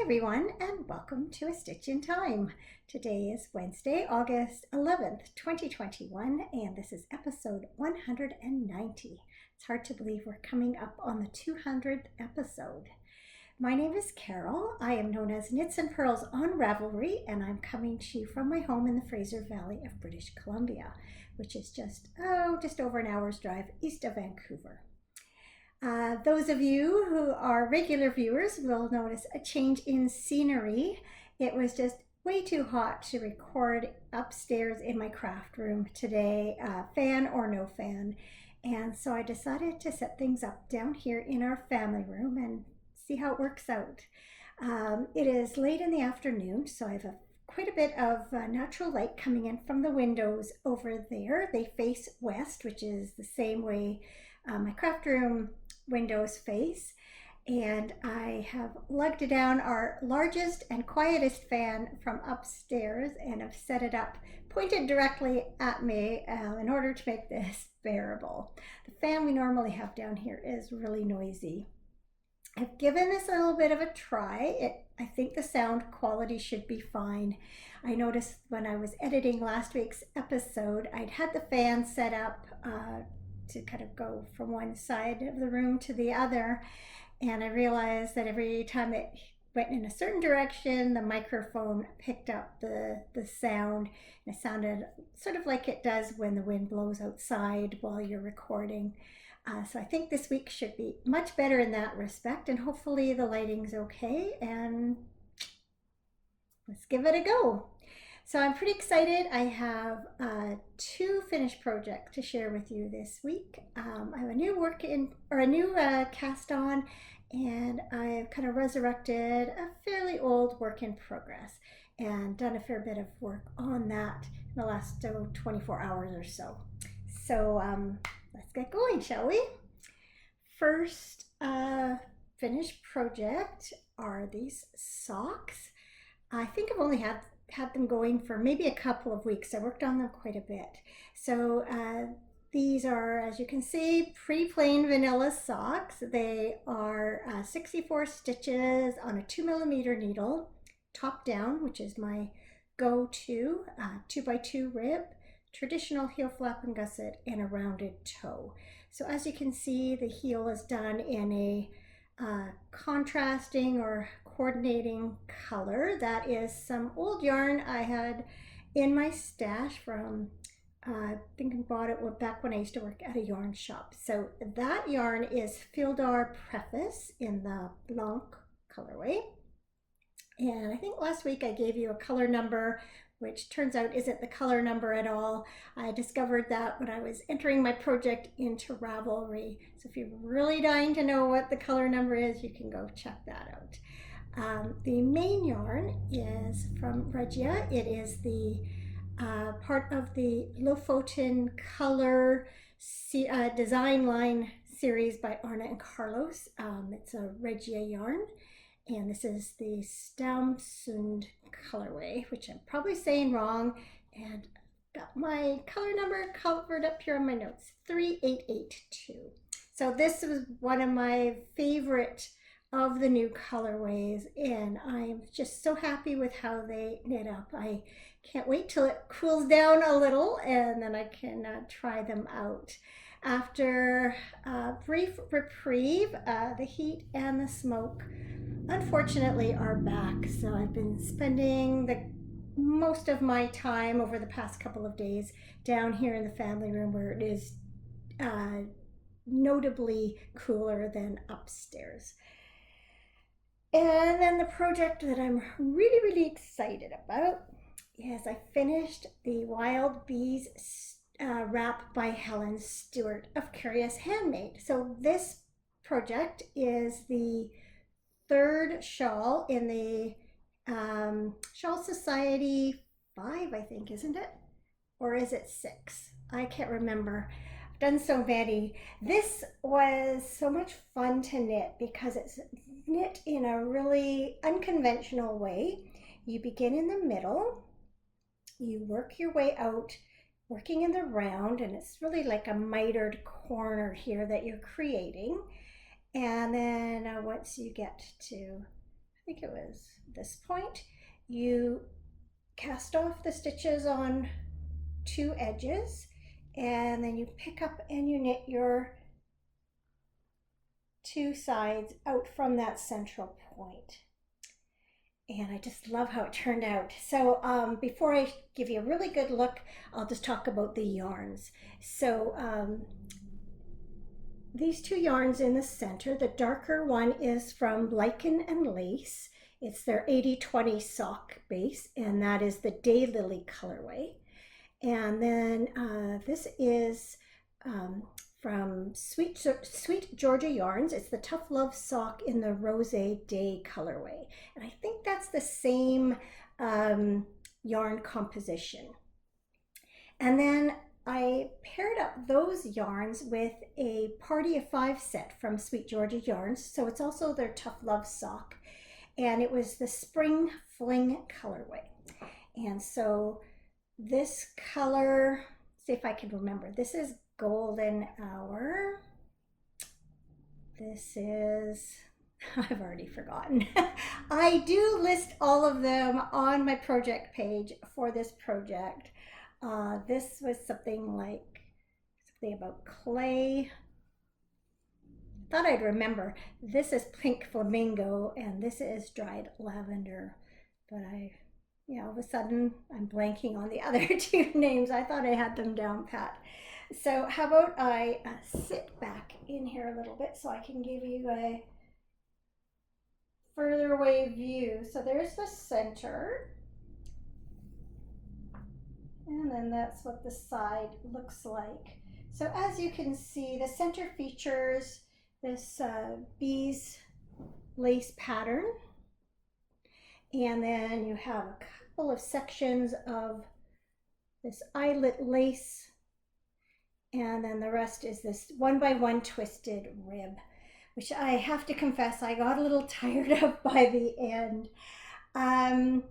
everyone, and welcome to A Stitch in Time. Today is Wednesday, August 11th, 2021, and this is episode 190. It's hard to believe we're coming up on the 200th episode. My name is Carol. I am known as Knits and Pearls on Ravelry, and I'm coming to you from my home in the Fraser Valley of British Columbia, which is just over an hour's drive east of Vancouver. Those of you who are regular viewers will notice a change in scenery. It was just way too hot to record upstairs in my craft room today, fan or no fan. And so I decided to set things up down here in our family room and see how it works out. It is late in the afternoon, so I have quite a bit of natural light coming in from the windows over there. They face west, which is the same way my craft room windows face, and I have lugged down our largest and quietest fan from upstairs and have set it up pointed directly at me in order to make this bearable. The fan we normally have down here is really noisy. I've given this a little bit of a try. I think the sound quality should be fine. I noticed when I was editing last week's episode, I'd had the fan set up to kind of go from one side of the room to the other, and I realized that every time it went in a certain direction, the microphone picked up the sound, and it sounded sort of like it does when the wind blows outside while you're recording. So I think this week should be much better in that respect, and hopefully the lighting's okay, and let's give it a go. So I'm pretty excited. I have two finished projects to share with you this week. I have a new cast on, and I've kind of resurrected a fairly old work in progress and done a fair bit of work on that in the last 24 hours or so. So let's get going, shall we? First finished project are these socks. I think I've only had them going for maybe a couple of weeks. I worked on them quite a bit. So these are, as you can see, pretty plain vanilla socks. They are 64 stitches on a 2mm needle, top down, which is my go-to, 2x2 rib, traditional heel flap and gusset, and a rounded toe. So as you can see, the heel is done in a contrasting or coordinating color. That is some old yarn I had in my stash from I think I bought it back when I used to work at a yarn shop. So that yarn is Fildar Preface in the Blanc colorway, and I think last week I gave you a color number, which turns out isn't the color number at all. I discovered that when I was entering my project into Ravelry. So if you're really dying to know what the color number is, you can go check that out. The main yarn is from Regia. It is the part of the Lofoten Color design line series by Arna and Carlos. It's a Regia yarn, and this is the Stamsund colorway, which I'm probably saying wrong, and got my color number covered up here on my notes, 3882. So this was one of my favorite of the new colorways, and I'm just so happy with how they knit up. I can't wait till it cools down a little and then I can try them out. After a brief reprieve, the heat and the smoke unfortunately are back, so I've been spending most of my time over the past couple of days down here in the family room, where it is notably cooler than upstairs. And then the project that I'm really excited about is I finished the Wild Bees wrap by Helen Stewart of Curious Handmade. So this project is the third shawl in the Shawl Society 5, I think, isn't it? Or is it 6? I can't remember. I've done so many. This was so much fun to knit because it's knit in a really unconventional way. You begin in the middle, you work your way out, working in the round, and it's really like a mitered corner here that you're creating. And then once you get to, I think it was this point, you cast off the stitches on 2 edges, and then you pick up and you knit your 2 sides out from that central point. And I just love how it turned out. So before I give you a really good look, I'll just talk about the yarns. So these 2 yarns in the center, the darker one is from Lichen and Lace. It's their 80-20 sock base, and that is the Daylily colorway. And then this is from Sweet Georgia Yarns. It's the Tough Love sock in the Rose Day colorway. And I think that's the same yarn composition. And then I paired up those yarns with a Party of 5 set from Sweet Georgia Yarns. So it's also their Tough Love sock. And it was the Spring Fling colorway. And so this color, see if I can remember, this is Golden Hour. This is, I've already forgotten. I do list all of them on my project page for this project. This was something about clay. Thought I'd remember. This is Pink Flamingo, and this is Dried Lavender. But all of a sudden, I'm blanking on the other 2 names. I thought I had them down pat. So how about I sit back in here a little bit so I can give you a further away view. So there's the center. And then that's what the side looks like. So as you can see, the center features this bees lace pattern. And then you have a couple of sections of this eyelet lace. And then the rest is this 1x1 twisted rib, which I have to confess I got a little tired of by the end. I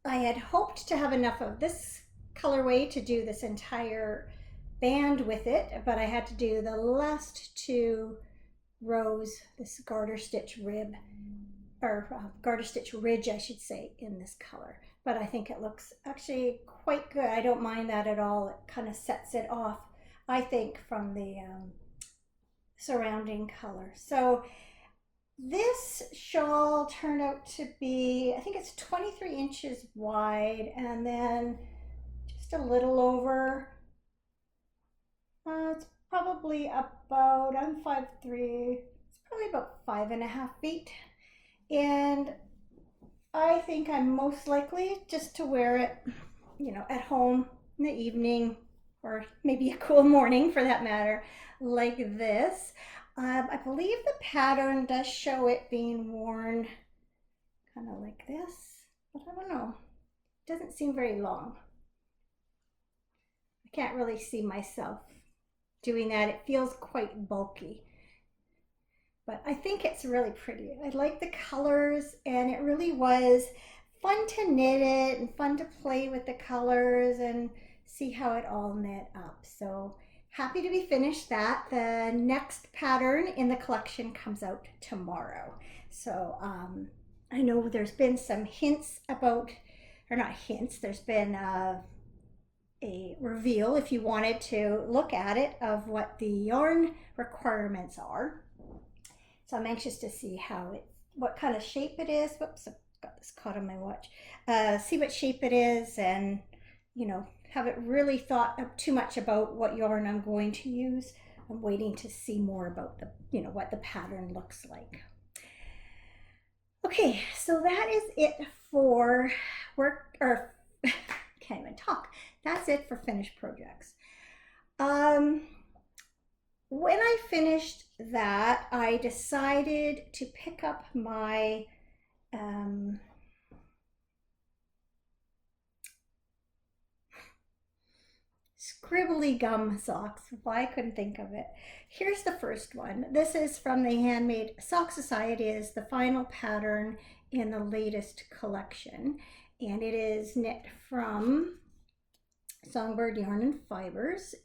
had hoped to have enough of this colorway to do this entire band with it, but I had to do the last 2 rows, this garter stitch rib, or garter stitch ridge, I should say, in this color. But I think it looks actually quite good. I don't mind that at all. It kind of sets it off, I think, from the surrounding color. So this shawl turned out to be, I think it's 23 inches wide, and then just a little over, it's probably about, I'm 5'3", it's probably about 5.5 feet. And I think I'm most likely just to wear it, at home in the evening, or maybe a cool morning for that matter, like this. I believe the pattern does show it being worn kind of like this, but I don't know. It doesn't seem very long. I can't really see myself doing that. It feels quite bulky. But I think it's really pretty. I like the colors, and it really was fun to knit it and fun to play with the colors and see how it all knit up. So happy to be finished that. The next pattern in the collection comes out tomorrow. So I know there's been some hints about, or not hints, there's been a reveal, if you wanted to look at it, of what the yarn requirements are. So I'm anxious to see what kind of shape it is. Whoops, I've got this caught on my watch. See what shape it is, and haven't really thought too much about what yarn I'm going to use. I'm waiting to see more about what the pattern looks like. Okay, so that is it for work, or can't even talk. That's it for finished projects. When I finished that, I decided to pick up my scribbly gum socks. Why I couldn't think of it. Here's the first one. This is from the Handmade Sock Society. It is the final pattern in the latest collection, and it is knit from Songbird Yarn and Fibers.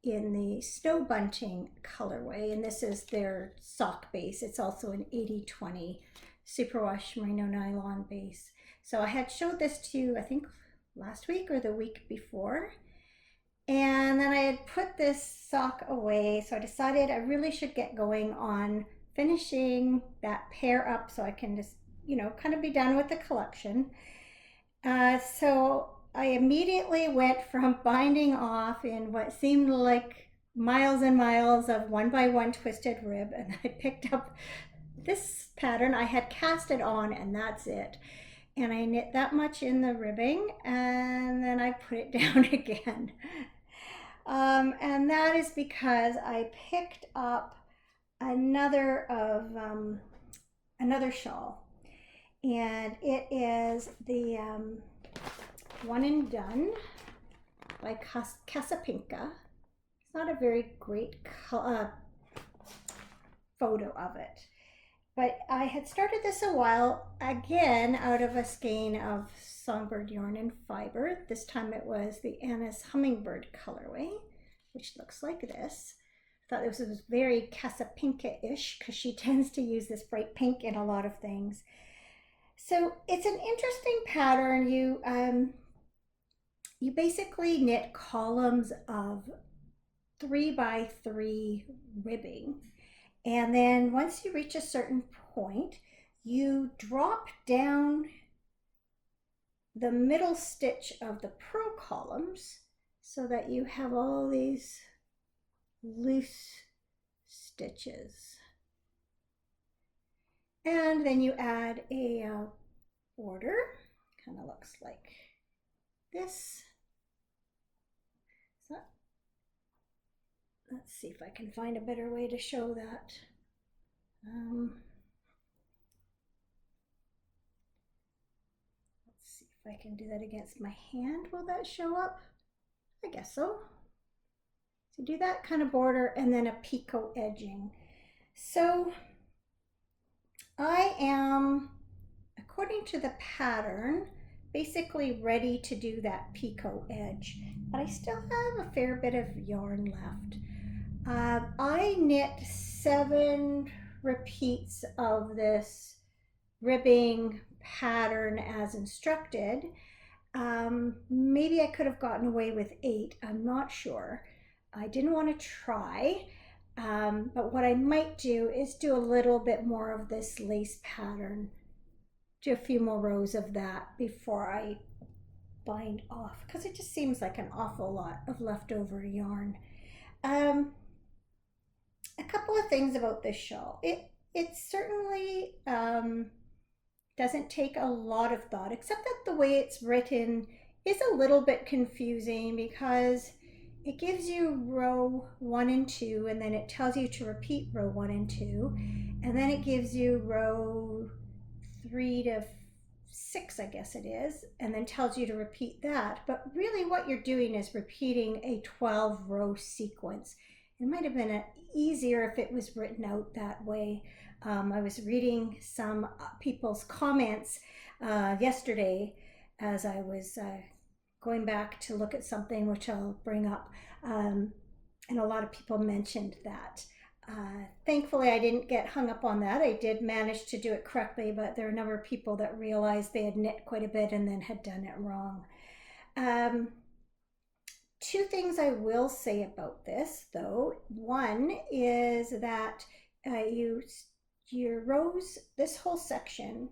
in the Snow Bunting colorway, and this is their sock base. It's also an 80/20 superwash merino nylon base. So I had showed this to you, I think last week or the week before, and then I had put this sock away, so I decided I really should get going on finishing that pair up so I can just, kind of be done with the collection. So I immediately went from binding off in what seemed like miles and miles of 1x1 twisted rib, and I picked up this pattern. I had cast it on and that's it. And I knit that much in the ribbing and then I put it down again. And that is because I picked up another shawl, and it is the One and Done by Casapinka. It's not a very great photo of it, but I had started this a while again out of a skein of songbird yarn and fiber. This time it was the Anna's Hummingbird colorway, which looks like this. I thought this was very Casapinka-ish because she tends to use this bright pink in a lot of things. So it's an interesting pattern. You basically knit columns of 3x3 ribbing, and then once you reach a certain point, you drop down the middle stitch of the purl columns so that you have all these loose stitches. And then you add a border, kind of looks like this. So, let's see if I can find a better way to show that. Let's see if I can do that against my hand. Will that show up? I guess so. So do that kind of border and then a picot edging. So I am, according to the pattern, basically ready to do that picot edge, but I still have a fair bit of yarn left. I knit 7 repeats of this ribbing pattern as instructed. Maybe I could have gotten away with 8, I'm not sure. I didn't want to try, but what I might do is do a little bit more of this lace pattern, do a few more rows of that before I bind off, because it just seems like an awful lot of leftover yarn. A couple of things about this shawl. It certainly doesn't take a lot of thought, except that the way it's written is a little bit confusing because it gives you row 1 and 2, and then it tells you to repeat row 1 and 2, and then it gives you row 3 to 6, I guess it is, and then tells you to repeat that. But really what you're doing is repeating a 12-row sequence. It might have been easier if it was written out that way. I was reading some people's comments yesterday as I was going back to look at something which I'll bring up, and a lot of people mentioned that. Thankfully I didn't get hung up on that. I did manage to do it correctly, but there are a number of people that realized they had knit quite a bit and then had done it wrong. 2 things I will say about this though. One is that your rows, this whole section,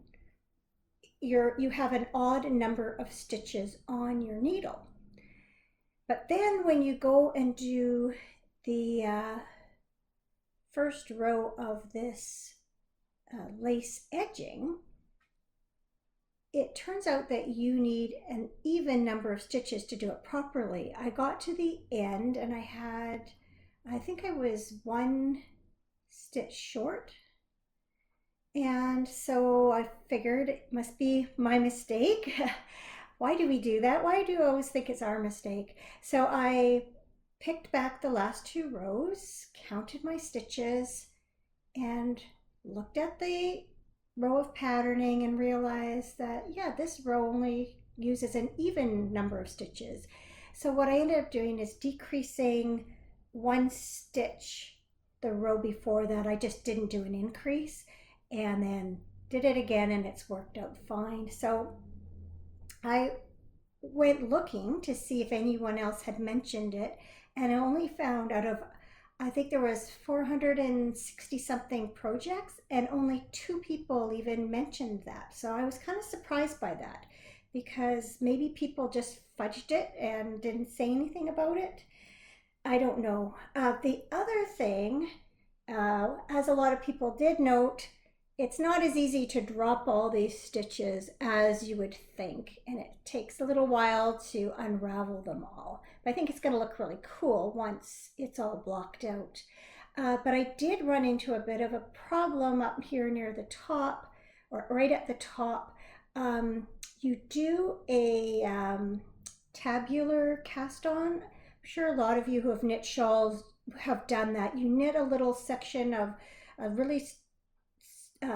you have an odd number of stitches on your needle. But then when you go and do the first row of this lace edging, it turns out that you need an even number of stitches to do it properly. I got to the end and I think I was 1 stitch short. And so I figured it must be my mistake. Why do we do that? Why do I always think it's our mistake? So I picked back the last 2 rows, counted my stitches, and looked at the row of patterning and realized that, yeah, this row only uses an even number of stitches. So what I ended up doing is decreasing one stitch the row before that. I just didn't do an increase, and then did it again, and it's worked out fine. So I went looking to see if anyone else had mentioned it, and I only found out of, I think there was 460 something projects, and only 2 people even mentioned that. So I was kind of surprised by that, because maybe people just fudged it and didn't say anything about it. I don't know. The other thing, as a lot of people did note, it's not as easy to drop all these stitches as you would think, and it takes a little while to unravel them all. But I think it's going to look really cool once it's all blocked out. But I did run into a bit of a problem up here near the top, or right at the top. You do a tabular cast on. I'm sure a lot of you who have knit shawls have done that. You knit a little section of a really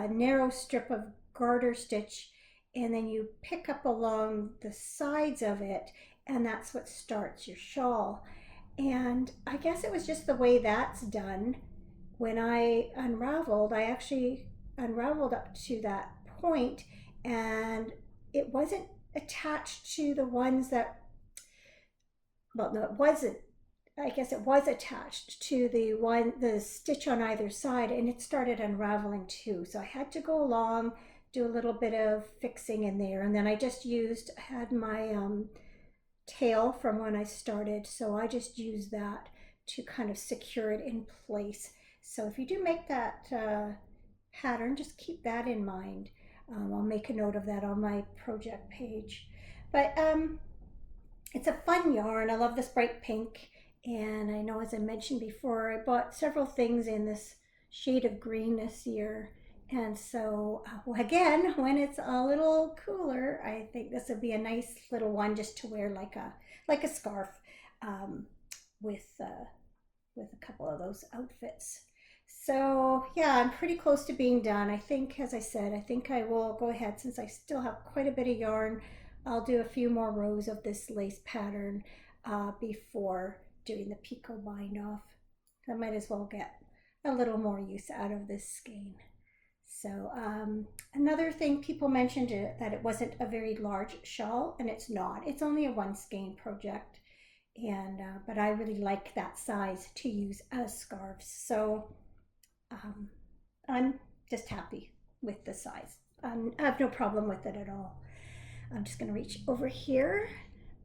narrow strip of garter stitch, and then you pick up along the sides of it, and that's what starts your shawl. And I guess it was just the way that's done. When I unraveled, I actually unraveled up to that point, and it wasn't attached to the ones that, well, no, it wasn't. I guess it was attached to the stitch on either side, and it started unraveling too. So I had to go along, do a little bit of fixing in there, and then I just had my tail from when I started, so I just used that to kind of secure it in place. So if you do make that pattern, just keep that in mind. I'll make a note of that on my project page. But it's a fun yarn. I love this bright pink. And I know, as I mentioned before, I bought several things in this shade of green this year. And so, again, when it's a little cooler, I think this would be a nice little one just to wear like a scarf with a couple of those outfits. So yeah, I'm pretty close to being done. I think, as I said, I think I will go ahead, since I still have quite a bit of yarn. I'll do a few more rows of this lace pattern before doing the picot bind off. I might as well get a little more use out of this skein. So another thing, people mentioned that it wasn't a very large shawl, and it's not. It's only a 1 skein project, and but I really like that size to use as scarves. So I'm just happy with the size. I have no problem with it at all. I'm just going to reach over here.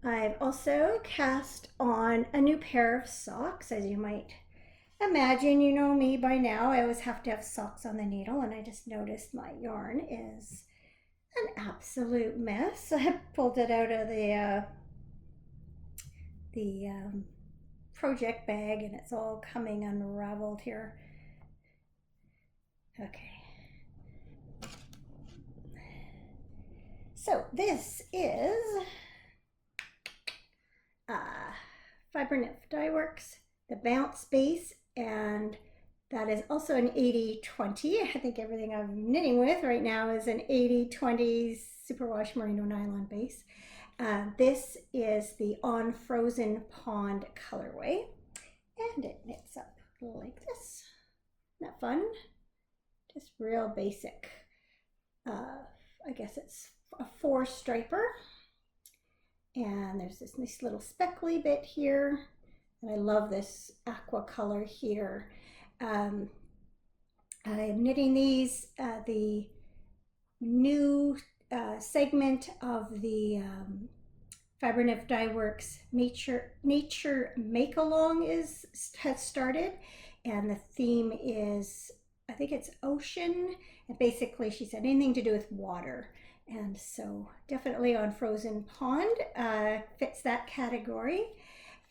I've also cast on a new pair of socks. As you might imagine, you know me by now. I always have to have socks on the needle, and I just noticed my yarn is an absolute mess. I pulled it out of the project bag, and it's all coming unraveled here. Okay. So this is Fiber Knit Dye Works, the Bounce Base, and that is also an 80-20. I think everything I'm knitting with right now is an 80-20 superwash merino nylon base. This is the On Frozen Pond colorway, and it knits up like this. Isn't that fun? Just real basic. I guess it's a 4 striper. And there's this nice little speckly bit here. And I love this aqua color here. I'm knitting these, the new segment of the Fiber Knit Dye Works Nature Make Along has started. And the theme is, I think it's ocean. And basically she said anything to do with water. And so definitely On Frozen Pond fits that category.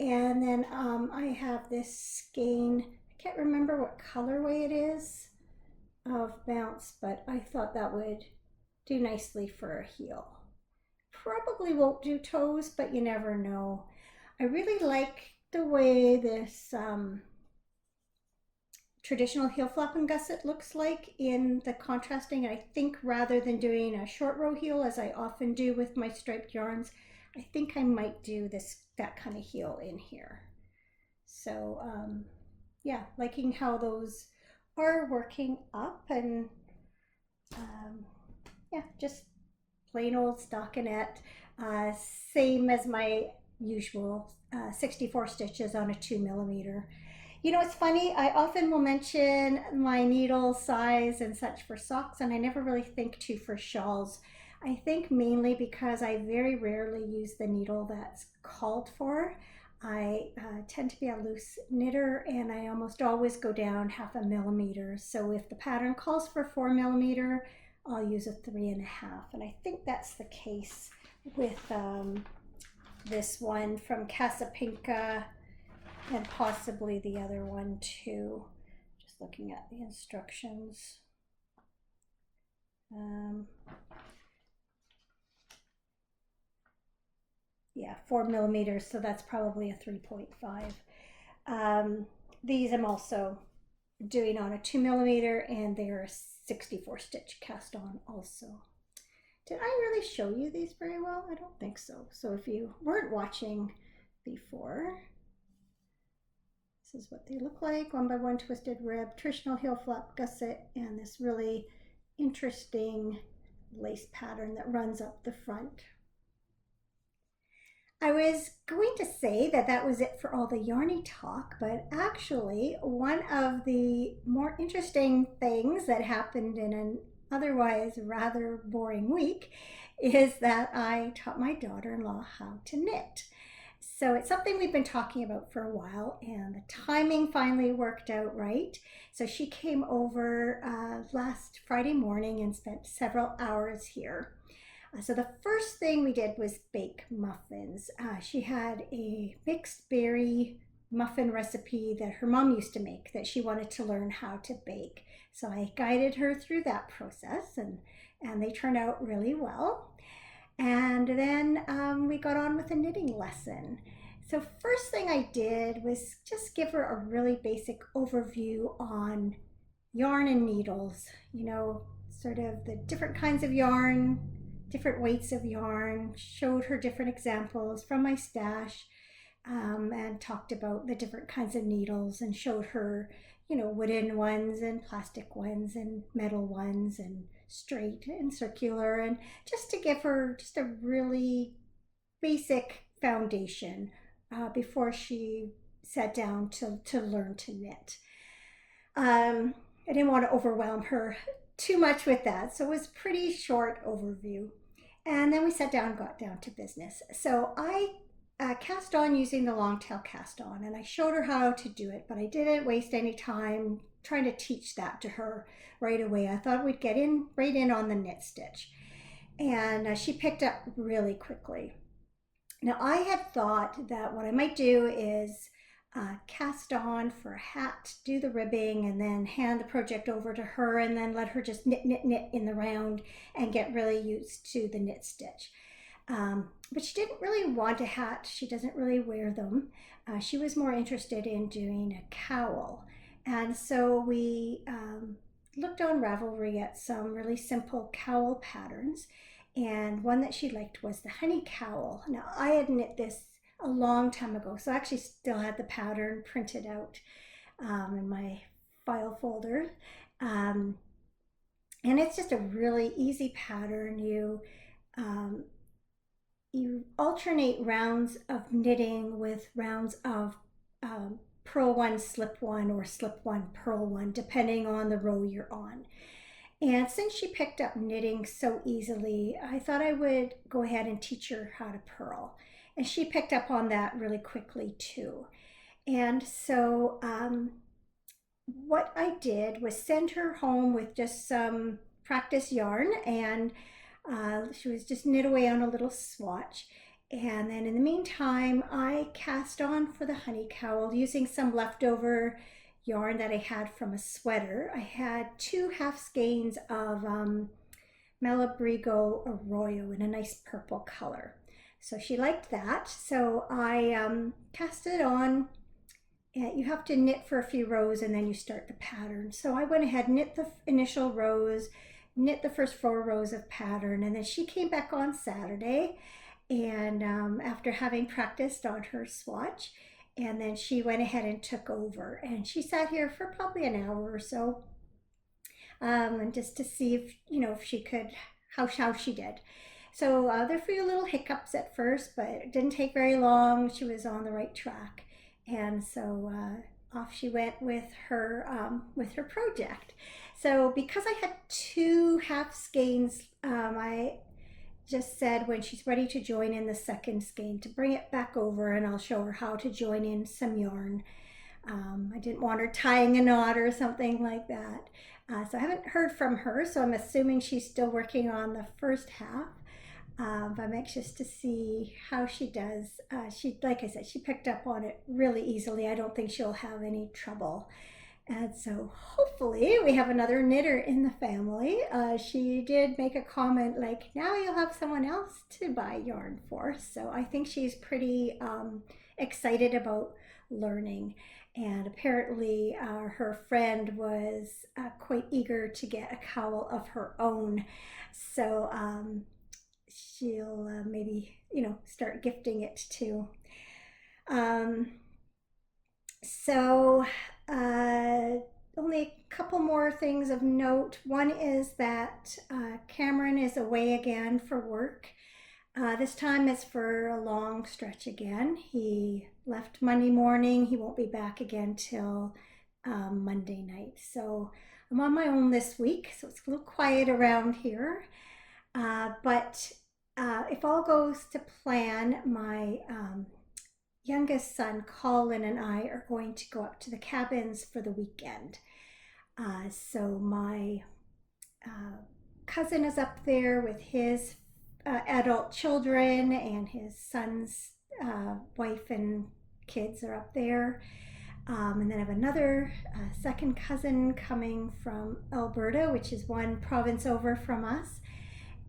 And then I have this skein, I can't remember what colorway it is of Bounce, but I thought that would do nicely for a heel. Probably won't do toes, but you never know. I really like the way this traditional heel flap and gusset looks like in the contrasting. I think rather than doing a short row heel, as I often do with my striped yarns, I think I might do that kind of heel in here. So yeah, liking how those are working up, and um, yeah, just plain old stockinette, uh, same as my usual 64 stitches on a 2 millimeter. You know, it's funny, I often will mention my needle size and such for socks, and I never really think to for shawls. I think mainly because I very rarely use the needle that's called for. I tend to be a loose knitter, and I almost always go down 0.5 millimeter. So if the pattern calls for 4 millimeter, I'll use a 3.5. And I think that's the case with this one from Casapinka, and possibly the other one too. Just looking at the instructions. Yeah, 4 millimeters, so that's probably a 3.5. These I'm also doing on a 2 millimeter, and they're a 64 stitch cast on also. Did I really show you these very well? I don't think so. So if you weren't watching before, this is what they look like. 1x1 twisted rib, traditional heel flap gusset, and this really interesting lace pattern that runs up the front. I was going to say that that was it for all the yarny talk, but actually one of the more interesting things that happened in an otherwise rather boring week is that I taught my daughter-in-law how to knit. So it's something we've been talking about for a while, and the timing finally worked out right. So she came over last Friday morning and spent several hours here. So the first thing we did was bake muffins. She had a mixed berry muffin recipe that her mom used to make that she wanted to learn how to bake. So I guided her through that process, and they turned out really well. And then we got on with a knitting lesson. So first thing I did was just give her a really basic overview on yarn and needles, you know, sort of the different kinds of yarn, different weights of yarn, showed her different examples from my stash, and talked about the different kinds of needles, and showed her, you know, wooden ones and plastic ones and metal ones and straight and circular, and just to give her just a really basic foundation before she sat down to learn to knit. I didn't want to overwhelm her too much with that, so it was a pretty short overview. And then we sat down and got down to business. So I cast on using the long tail cast on, and I showed her how to do it, but I didn't waste any time trying to teach that to her right away. I thought we'd get in right in on the knit stitch, and she picked up really quickly. Now I had thought that what I might do is cast on for a hat, do the ribbing, and then hand the project over to her, and then let her just knit, knit, knit in the round and get really used to the knit stitch. But she didn't really want a hat. She doesn't really wear them. She was more interested in doing a cowl. And so we looked on Ravelry at some really simple cowl patterns. And one that she liked was the honey cowl. Now I had knit this a long time ago, so I actually still had the pattern printed out in my file folder. And it's just a really easy pattern. You alternate rounds of knitting with rounds of purl one, slip one, or slip one, purl one, depending on the row you're on. And since she picked up knitting so easily, I thought I would go ahead and teach her how to purl. And she picked up on that really quickly too. And so what I did was send her home with just some practice yarn, and she was just knit away on a little swatch. And then in the meantime, I cast on for the honey cowl using some leftover yarn that I had from a sweater. I had 2 half skeins of Malabrigo Arroyo in a nice purple color. So she liked that. So I cast it on. You have to knit for a few rows and then you start the pattern. So I went ahead, knit the initial rows, knit the first 4 rows of pattern, and then she came back on Saturday, and after having practiced on her swatch, and then she went ahead and took over, and she sat here for probably an hour or so, and just to see if if she could, how she did. So there were a few little hiccups at first, but it didn't take very long. She was on the right track, and so off she went with her project. So because I had two half skeins, I just said when she's ready to join in the second skein to bring it back over, and I'll show her how to join in some yarn. I didn't want her tying a knot or something like that. So I haven't heard from her, so I'm assuming she's still working on the first half. But I'm anxious to see how she does. Like I said, she picked up on it really easily. I don't think she'll have any trouble. And so hopefully we have another knitter in the family. She did make a comment like, now you'll have someone else to buy yarn for. So I think she's pretty excited about learning. And apparently her friend was quite eager to get a cowl of her own. So she'll maybe, start gifting it too. So only a couple more things of note. One is that Cameron is away again for work. This time it's for a long stretch again. He left Monday morning. He won't be back again till Monday night. So I'm on my own this week, so it's a little quiet around here. But if all goes to plan, my youngest son, Colin, and I are going to go up to the cabins for the weekend. So my cousin is up there with his adult children, and his son's wife and kids are up there. And then I have another second cousin coming from Alberta, which is one province over from us,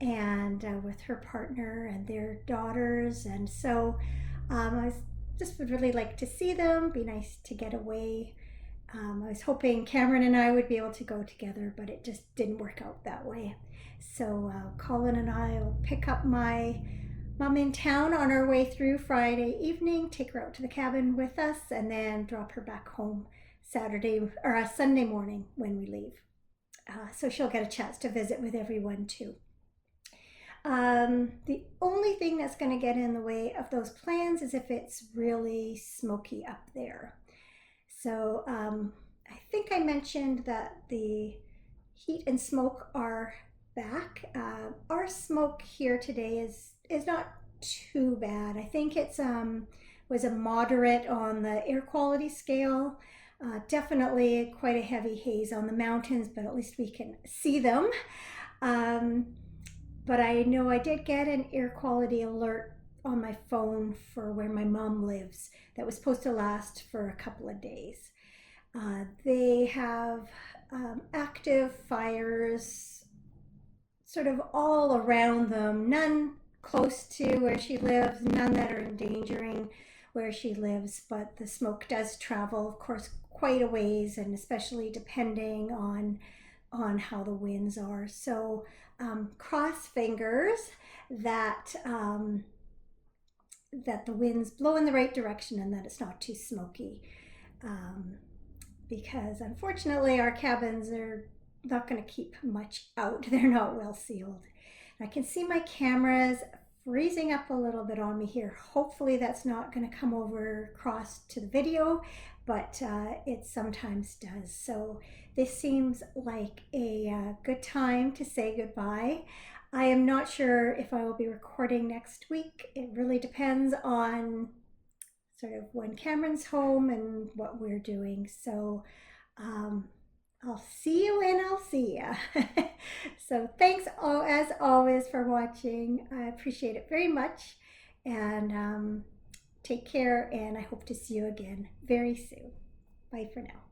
and with her partner and their daughters. And so I just would really like to see them. Be nice to get away. I was hoping Cameron and I would be able to go together, but it just didn't work out that way. So Colin and I will pick up my mom in town on our way through Friday evening, take her out to the cabin with us, and then drop her back home Sunday morning when we leave. So she'll get a chance to visit with everyone too. The only thing that's going to get in the way of those plans is if it's really smoky up there. So I think I mentioned that the heat and smoke are back. Our smoke here today is not too bad. I think it's was a moderate on the air quality scale. Definitely quite a heavy haze on the mountains, but at least we can see them. But I know I did get an air quality alert on my phone for where my mom lives that was supposed to last for a couple of days. They have active fires sort of all around them, none close to where she lives, none that are endangering where she lives, but the smoke does travel, of course, quite a ways, and especially depending on how the winds are. So cross fingers that that the winds blow in the right direction and that it's not too smoky, because unfortunately our cabins are not going to keep much out. They're not well sealed. I can see my cameras freezing up a little bit on me here. Hopefully that's not going to come over across to the video, but it sometimes does. So this seems like a good time to say goodbye. I am not sure if I will be recording next week. It really depends on sort of when Cameron's home and what we're doing. So I'll see you when I'll see ya. So thanks as always for watching. I appreciate it very much, and take care, and I hope to see you again very soon. Bye for now.